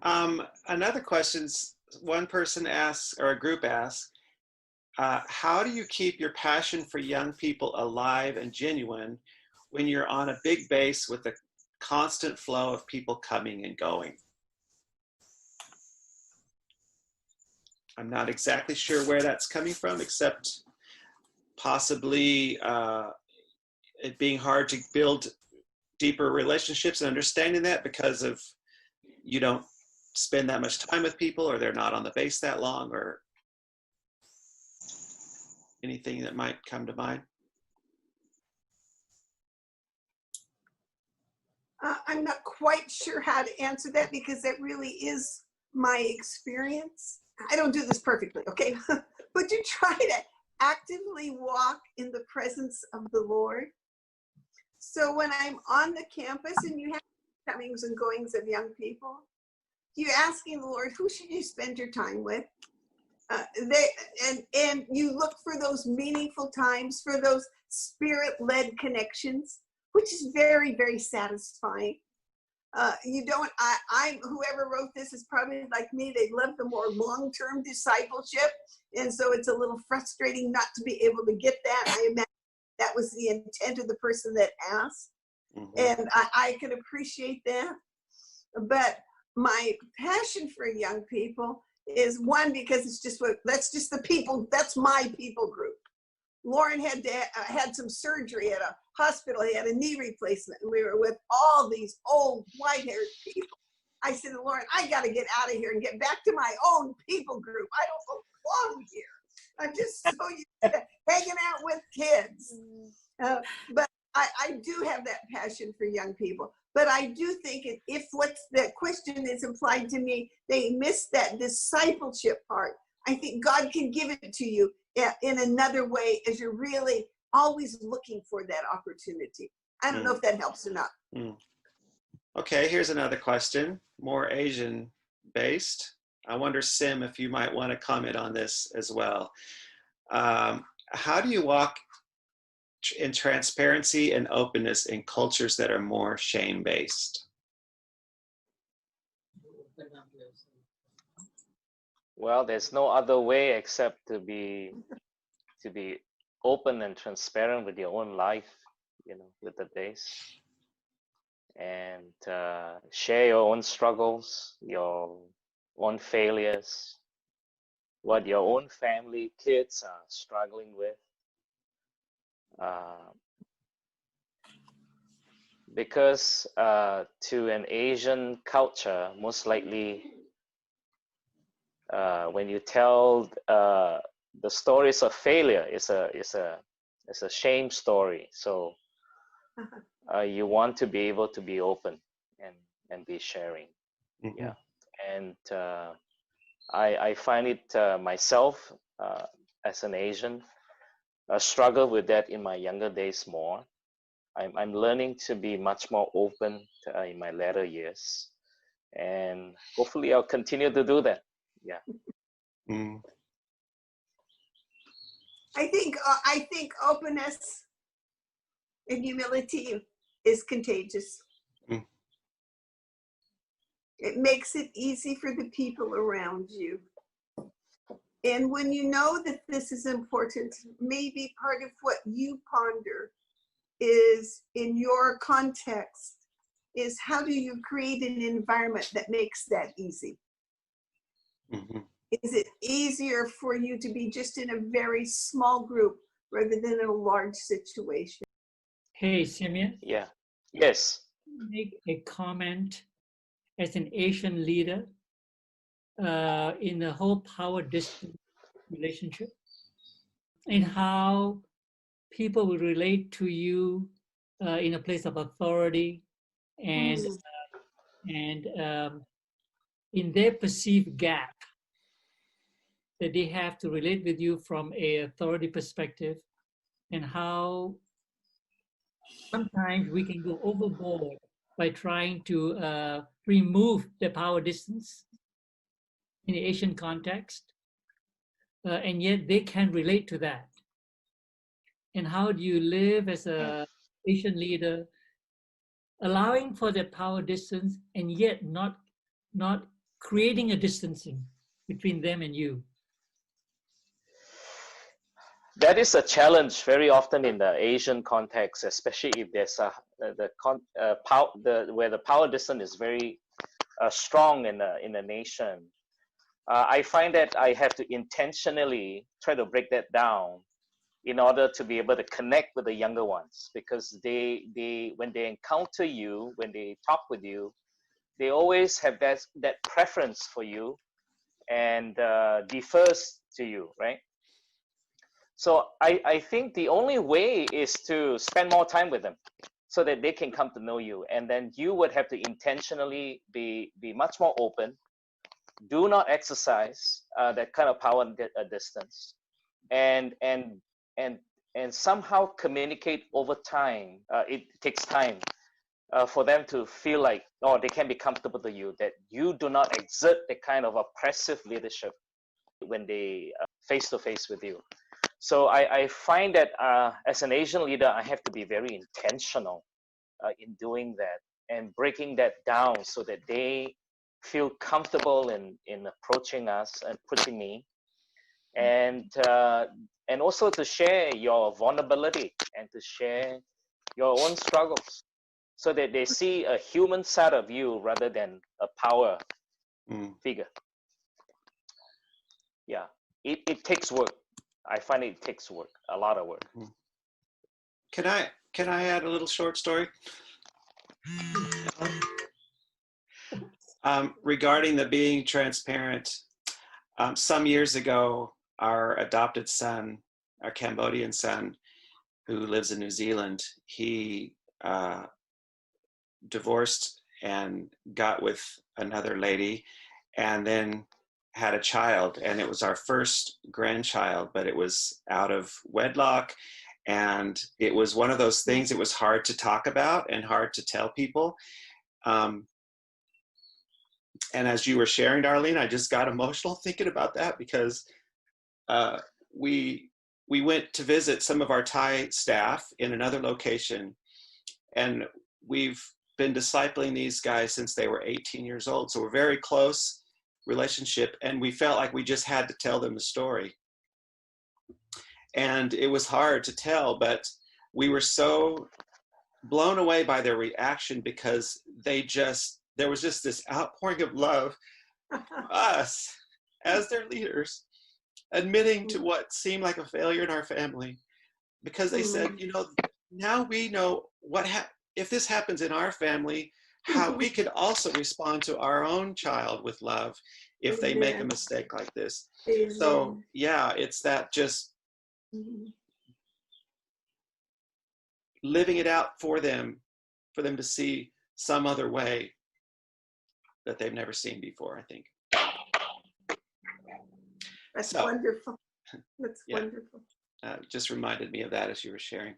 Another question's one person asks, or a group asks, how do you keep your passion for young people alive and genuine when you're on a big base with a constant flow of people coming and going? I'm not exactly sure where that's coming from, except possibly it being hard to build deeper relationships and understanding that because of you don't spend that much time with people, or they're not on the base that long, or anything that might come to mind. I'm not quite sure how to answer that because that really is my experience. I don't do this perfectly, okay? But you try to actively walk in the presence of the Lord. So when I'm on the campus and you have comings and goings of young people, you're asking the Lord, who should you spend your time with? And you look for those meaningful times, for those spirit-led connections, which is very, very satisfying. You don't, whoever wrote this is probably like me. They love the more long-term discipleship. And so it's a little frustrating not to be able to get that. I imagine that was the intent of the person that asked. Mm-hmm. And I can appreciate that. But my passion for young people is one, because it's just that's just the people, that's my people group. Lauren had some surgery at a hospital. He had a knee replacement, and we were with all these old white-haired people. I said to Lauren, I got to get out of here and get back to my own people group. I don't belong here. I'm just so used to hanging out with kids. But I do have that passion for young people. But I do think if what's the question is implied to me, they miss that discipleship part. I think God can give it to you in another way as you're really always looking for that opportunity. I don't know if that helps or not. Okay, here's another question, more Asian based. I wonder, Sim, if you might want to comment on this as well. How do you walk in transparency and openness in cultures that are more shame-based? Well, there's no other way except to be open and transparent with your own life, with the base, and share your own struggles, your own failures, what your own family, kids are struggling with. Because to an Asian culture, most likely, when you tell the stories of failure, it's a shame story. So you want to be able to be open and be sharing. Mm-hmm. Yeah, and I find it myself as an Asian. I struggle with that in my younger days more. I'm learning to be much more open in my later years, and hopefully I'll continue to do that. Yeah. Mm. I think openness and humility is contagious. Mm. It makes it easy for the people around you. And when you know that this is important, maybe part of what you ponder is, in your context, is how do you create an environment that makes that easy? Mm-hmm. Is it easier for you to be just in a very small group rather than in a large situation? Hey, Simeon. Yeah. Yes. Make a comment as an Asian leader in the whole power distance relationship, and how people will relate to you in a place of authority, and in their perceived gap that they have to relate with you from a authority perspective, and how sometimes we can go overboard by trying to remove the power distance in the Asian context, and yet they can relate to that. And how do you live as an Asian leader, allowing for the power distance and yet not creating a distancing between them and you? That is a challenge very often in the Asian context, especially if there's where the power distance is very strong in a nation. I find that I have to intentionally try to break that down in order to be able to connect with the younger ones, because they when they encounter you, when they talk with you, they always have that preference for you and defers to you, right? So I think the only way is to spend more time with them so that they can come to know you. And then you would have to intentionally be much more open. Do not exercise that kind of power distance, and somehow communicate over time. It takes time for them to feel like, oh, they can be comfortable to you, that you do not exert the kind of oppressive leadership when they face to face with you. So I find that as an Asian leader, I have to be very intentional in doing that and breaking that down so that they feel comfortable in approaching us and approaching me, and also to share your vulnerability and to share your own struggles so that they see a human side of you rather than a power figure. Yeah, it takes work. I find it takes work, a lot of work. Can I add a little short story? Regarding the being transparent, some years ago, our adopted son, our Cambodian son, who lives in New Zealand, he divorced and got with another lady, and then had a child, and it was our first grandchild, but it was out of wedlock, and it was one of those things. It was hard to talk about and hard to tell people. And as you were sharing, Darlene, I just got emotional thinking about that, because we went to visit some of our Thai staff in another location, and we've been discipling these guys since they were 18 years old. So we're very close relationship, and we felt like we just had to tell them the story. And it was hard to tell, but we were so blown away by their reaction, because there was just this outpouring of love for us as their leaders, admitting to what seemed like a failure in our family, because they said, now we know if this happens in our family, how we could also respond to our own child with love if they make a mistake like this. So yeah, it's that just living it out for them to see some other way that they've never seen before, I think. That's wonderful. That's wonderful. Just reminded me of that as you were sharing.